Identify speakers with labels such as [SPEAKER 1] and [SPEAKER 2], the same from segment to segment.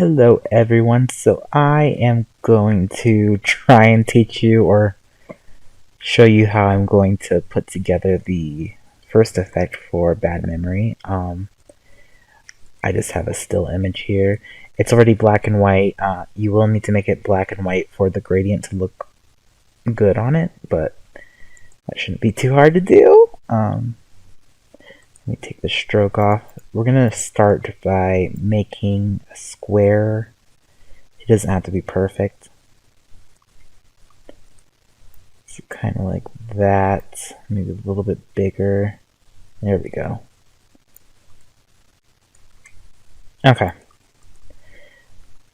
[SPEAKER 1] Hello everyone, so I am going to try and teach you or show you how I'm going to put together the first effect for bad memory. I just have a still image here. It's already black and white. You will need to make it black and white for the gradient to look good on it, but that shouldn't be too hard to do. Let me take the stroke off. We're going to start by making a square. It doesn't have to be perfect. So kind of like that, maybe a little bit bigger. There we go. Okay.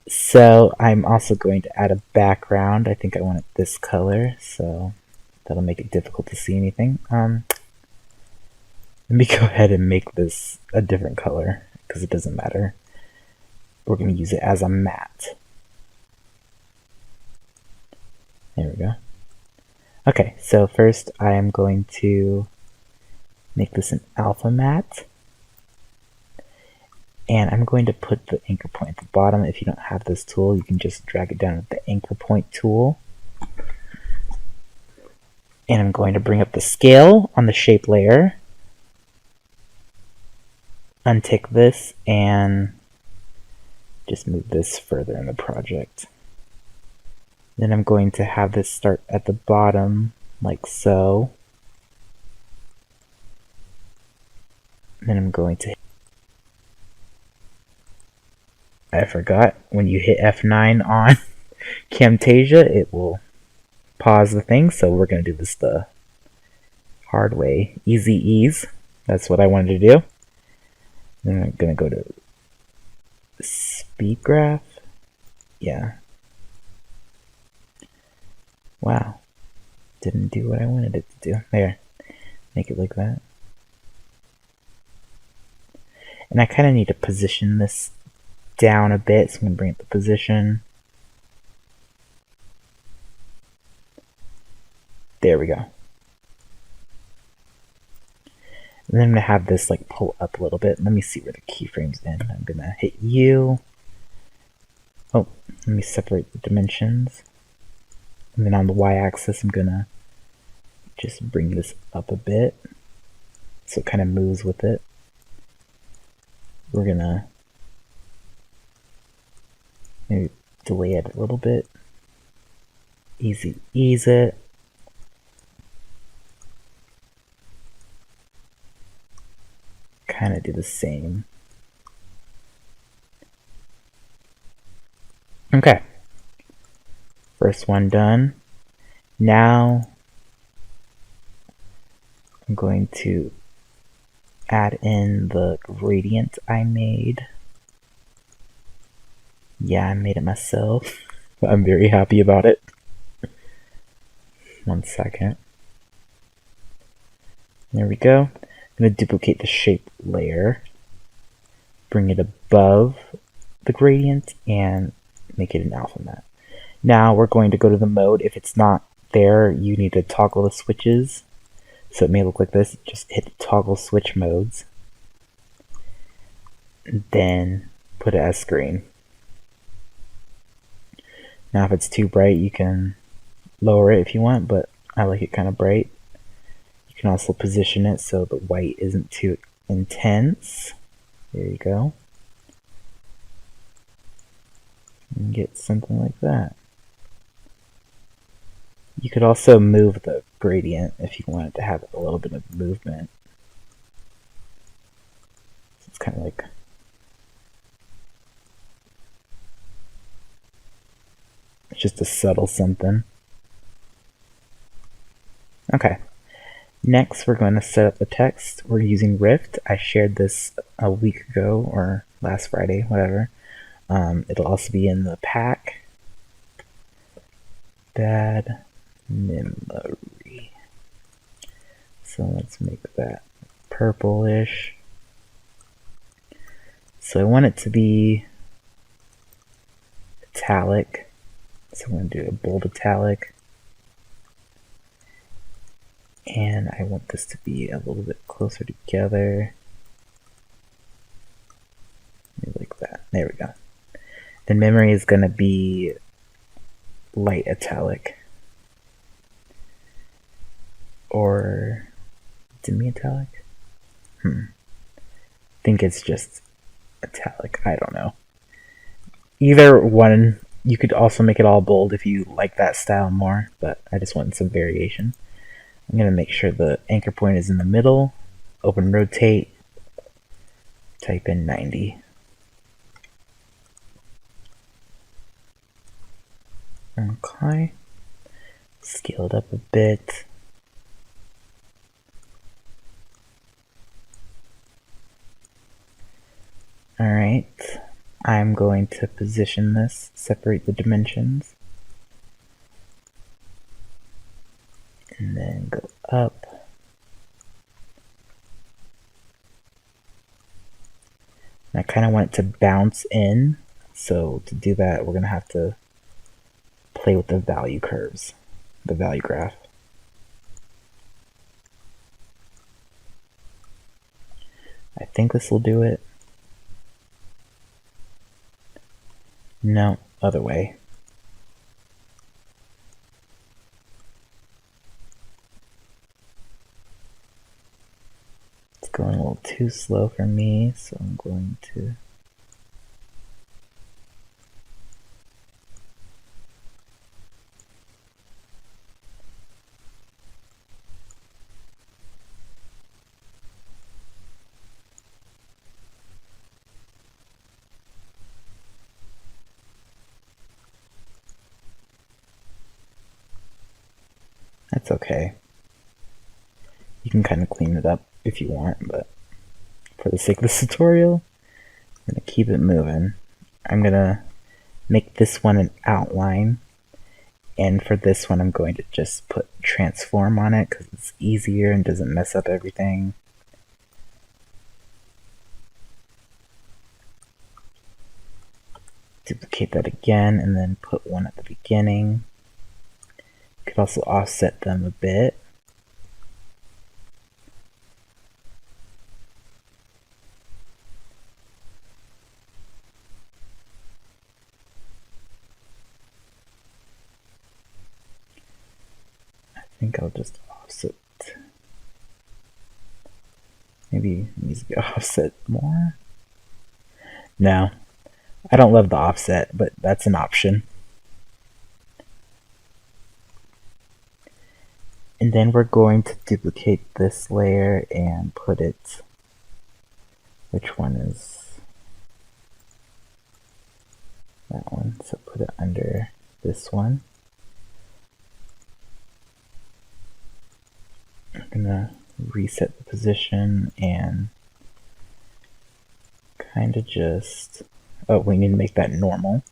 [SPEAKER 1] So I'm also going to add a background. I think I want it this color, so that'll make it difficult to see anything. Let me go ahead and make this a different color, because it doesn't matter. We're going to use it as a matte. There we go. Okay, so first I am going to make this an alpha matte. And I'm going to put the anchor point at the bottom. If you don't have this tool, you can just drag it down with the anchor point tool. And I'm going to bring up the scale on the shape layer. Untick this and just move this further in the project. Then I'm going to have this start at the bottom like so. Then I'm going to I forgot, when you hit F9 on Camtasia, it will pause the thing, so we're going to do this the hard way. Easy ease. That's what I wanted to do. Then I'm going to go to speed graph. Yeah. Wow. Didn't do what I wanted it to do. There. Make it like that. And I kind of need to position this down a bit, so I'm going to bring up the position. There we go. And then I'm going to have this like pull up a little bit. Let me see where the keyframe's in. I'm going to hit U. Oh, let me separate the dimensions. And then on the y-axis, I'm going to just bring this up a bit so it kind of moves with it. We're going to maybe delay it a little bit. Easy ease it. Kind of do the same. Okay. First one done. Now I'm going to add in the gradient I made. Yeah, I made it myself. I'm very happy about it. 1 second. There we go. I'm going to duplicate the shape layer, bring it above the gradient, and make it an alpha matte. Now we're going to go to the mode. If it's not there, you need to toggle the switches. So it may look like this. Just hit toggle switch modes. And then put it as screen. Now if it's too bright, you can lower it if you want, but I like it kind of bright. You can also position it so the white isn't too intense. There you go. And get something like that. You could also move the gradient if you wanted to have a little bit of movement. So it's kind of like it's just a subtle something. Okay. Next, we're going to set up the text. We're using Rift. I shared this a week ago or last Friday, whatever. It'll also be in the pack. Bad memory. So let's make that purplish. So I want it to be italic. So I'm going to do a bold italic. And I want this to be a little bit closer together. Maybe like that. There we go. The memory is going to be light italic. Or demi-italic? I think it's just italic. I don't know. Either one. You could also make it all bold if you like that style more, but I just want some variation. I'm going to make sure the anchor point is in the middle. Open rotate. Type in 90. Okay. Scale it up a bit. Alright. I'm going to position this, separate the dimensions, and then go up. And I kind of want it to bounce in, so to do that we're going to have to play with the value curves, the value graph. I think this will do it. No, other way. It's going a little too slow for me, so I'm going to That's okay. You can kind of clean it up if you want, but for the sake of this tutorial, I'm going to keep it moving. I'm going to make this one an outline, and for this one I'm going to just put transform on it because it's easier and doesn't mess up everything. Duplicate that again and then put one at the beginning. You could also offset them a bit. I think I'll just offset. Maybe it needs to be offset more. No, I don't love the offset, but that's an option. And then we're going to duplicate this layer and put it, which one is that one? So put it under this one. I'm gonna reset the position and kind of just, oh, we need to make that normal.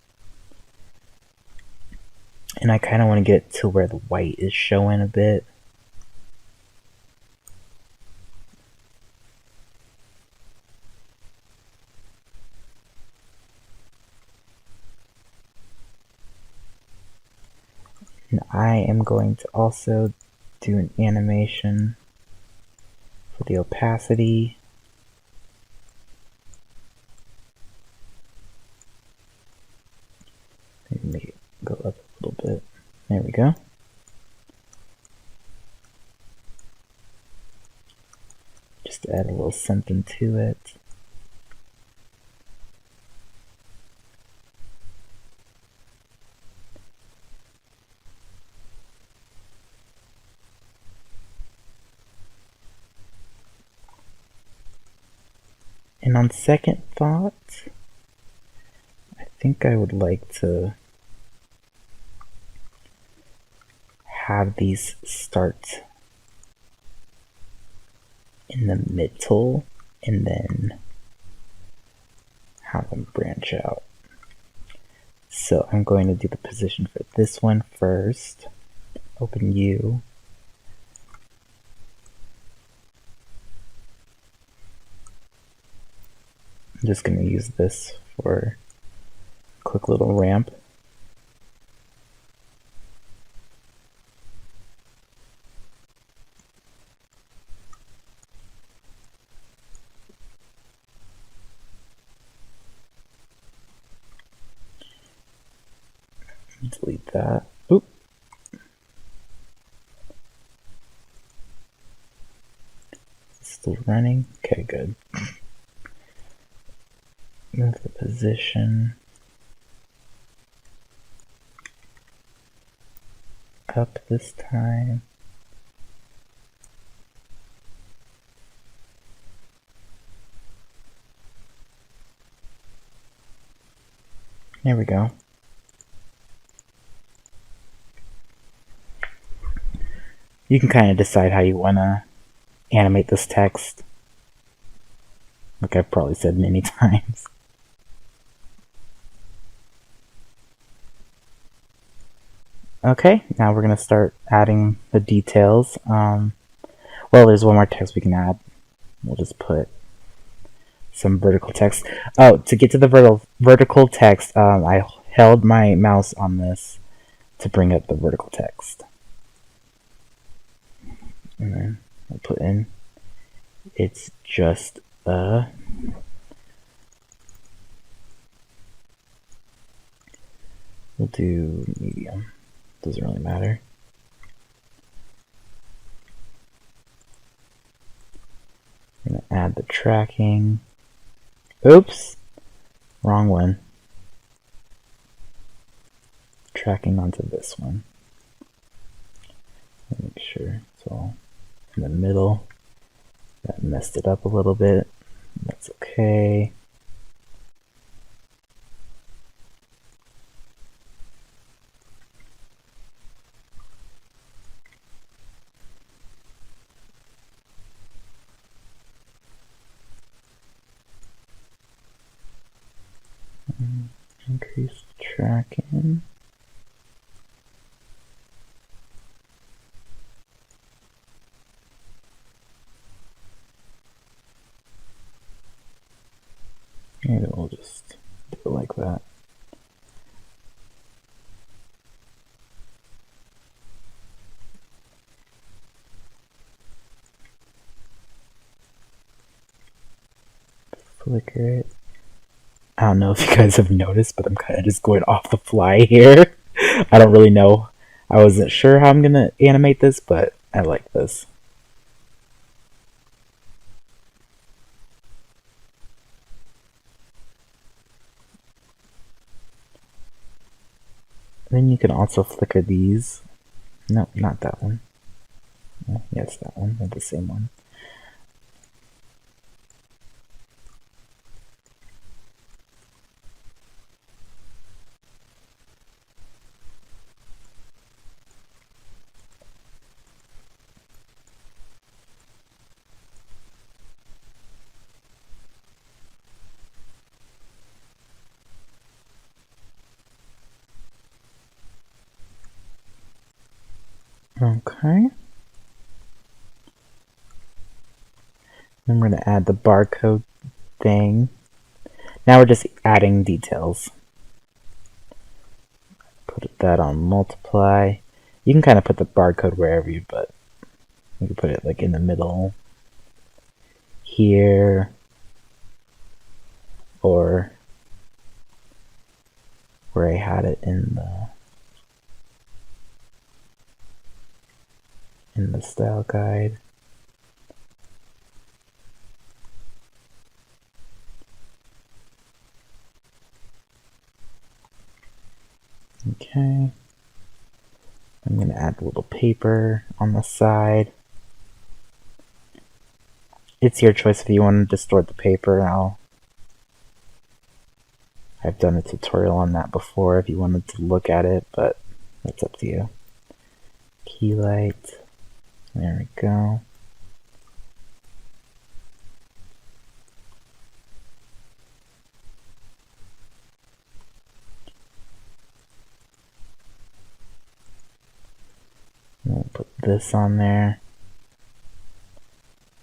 [SPEAKER 1] And I kind of want to get to where the white is showing a bit. And I am going to also do an animation for the opacity. Maybe make it go up a little bit. There we go. Just add a little something to it. And on second thought, I think I would like to have these start in the middle and then have them branch out. So I'm going to do the position for this one first. Open U. I'm just going to use this for a quick little ramp. delete that. Oop. Still running. Okay, good. Move the position up this time. There we go. You can kind of decide how you want to animate this text, like I've probably said many times. Okay, now we're going to start adding the details. Well, there's one more text we can add. We'll just put some vertical text. Oh, to get to the vertical text, I held my mouse on this to bring up the vertical text. And then I'll put in, it's just a we'll do medium. Doesn't really matter. I'm going to add the tracking. Oops! Wrong one. Tracking onto this one. Make sure it's all in the middle. That messed it up a little bit. That's okay. Increase tracking. Maybe we'll just do it like that. Flicker it. I don't know if you guys have noticed, but I'm kind of just going off the fly here. I don't really know. I wasn't sure how I'm going to animate this, but I like this. Then you can also flicker these. No, not that one. Yes, that one. They're the same one. Okay. Then we're going to add the barcode thing. Now we're just adding details. Put that on multiply. You can kind of put the barcode wherever you, but you can put it like in the middle here, or where I had it in the style guide. Okay. I'm going to add a little paper on the side. It's your choice if you want to distort the paper. I've done a tutorial on that before if you wanted to look at it, but that's up to you. Key light. There we go. We'll put this on there.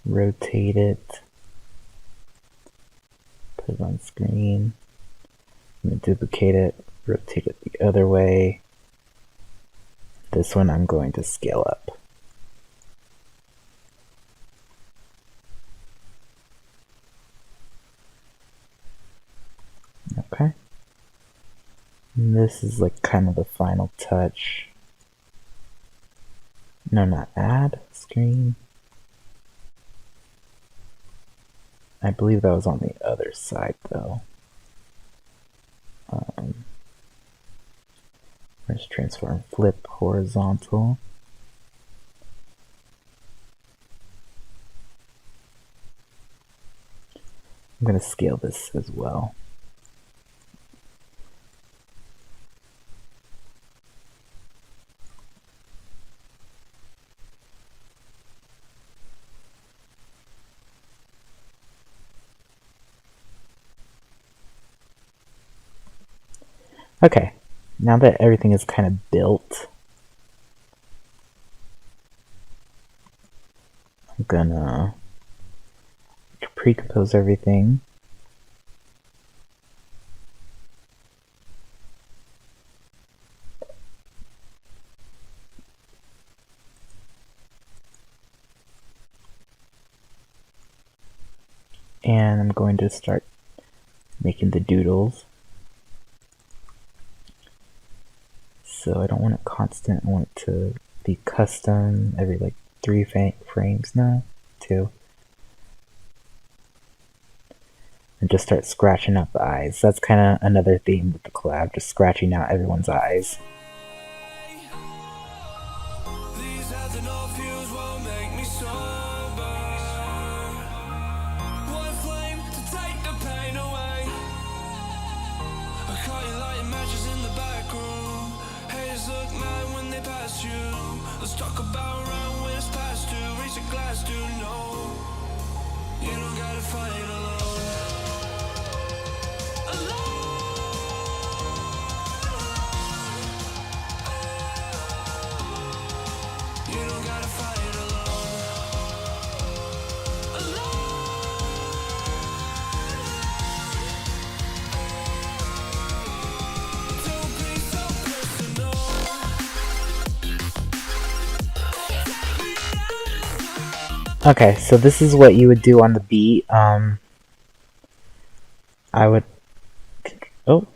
[SPEAKER 1] Rotate it. Put it on screen. I'm going to duplicate it. Rotate it the other way. This one I'm going to scale up. Okay. And this is like kind of the final touch. No, not add screen. I believe that was on the other side though. Where's transform? Flip horizontal. I'm going to scale this as well. Okay, now that everything is kind of built, I'm gonna pre-compose everything. And I'm going to start making the doodles. So I don't want it constant, I want it to be custom every like 3 frames now, 2. And just start scratching out the eyes. That's kind of another theme with the collab, just scratching out everyone's eyes.
[SPEAKER 2] Let's talk about around when it's past due. Raise a glass to know you don't gotta fight alone. You don't gotta fight alone. Don't be so personal.
[SPEAKER 1] Okay, so this is what you would do on the beat. I would, oh,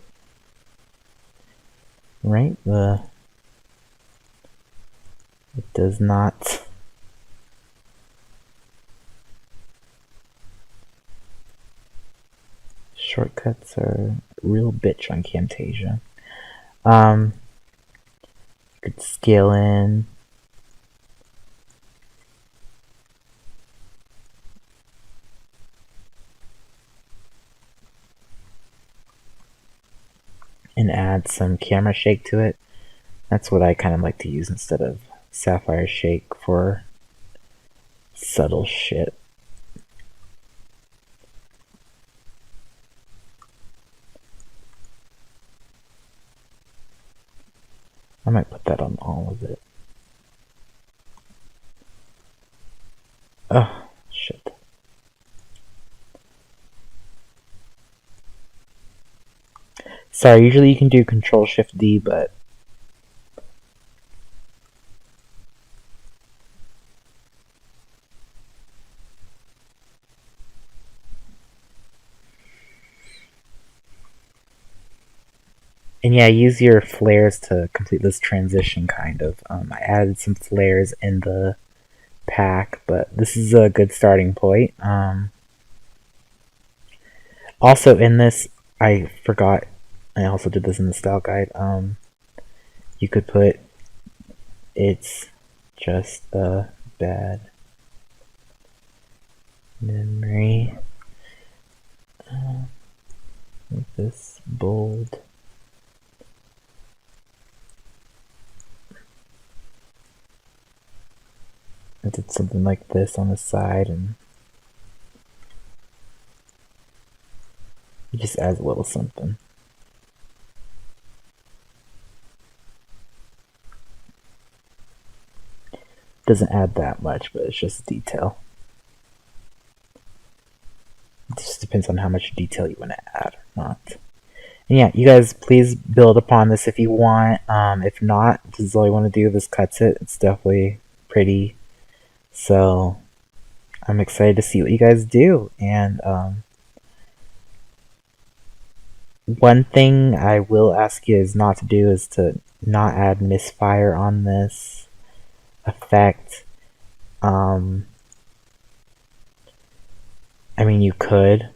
[SPEAKER 1] right, it does not, shortcuts are a real bitch on Camtasia. You could scale in, and add some camera shake to it. That's what I kind of like to use instead of Sapphire Shake for subtle shit. I might put that on all of it. Oh, shit. Sorry, usually you can do Control-Shift-D, but and yeah, use your flares to complete this transition, kind of. I added some flares in the pack, but this is a good starting point. Also in this, I forgot, I also did this in the style guide, you could put it's just a bad memory. Make this bold. I did something like this on the side, and it just adds a little something. Doesn't add that much, but it's just detail. It just depends on how much detail you want to add or not. And yeah, you guys please build upon this if you want. If not, this is all you want to do. This cuts it. It's definitely pretty. So I'm excited to see what you guys do. And One thing I will ask you is not to do is to not add misfire on this effect. I mean, you could.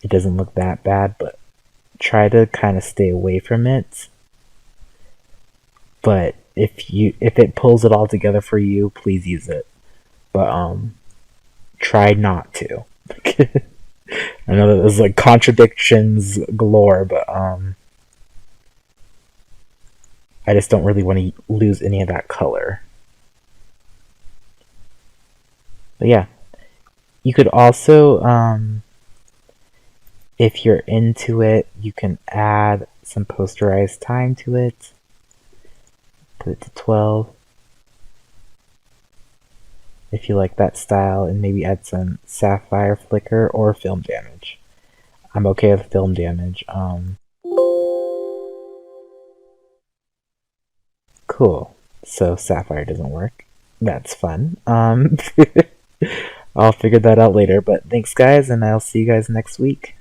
[SPEAKER 1] It doesn't look that bad, but try to kind of stay away from it. But if it pulls it all together for you, please use it. But try not to. I know that there's like contradictions galore, but I just don't really want to lose any of that color. But yeah, you could also, if you're into it, you can add some posterized time to it. Put it to 12. If you like that style, and maybe add some sapphire flicker or film damage. I'm okay with film damage. Cool. So sapphire doesn't work. That's fun. I'll figure that out later. But thanks, guys, and I'll see you guys next week.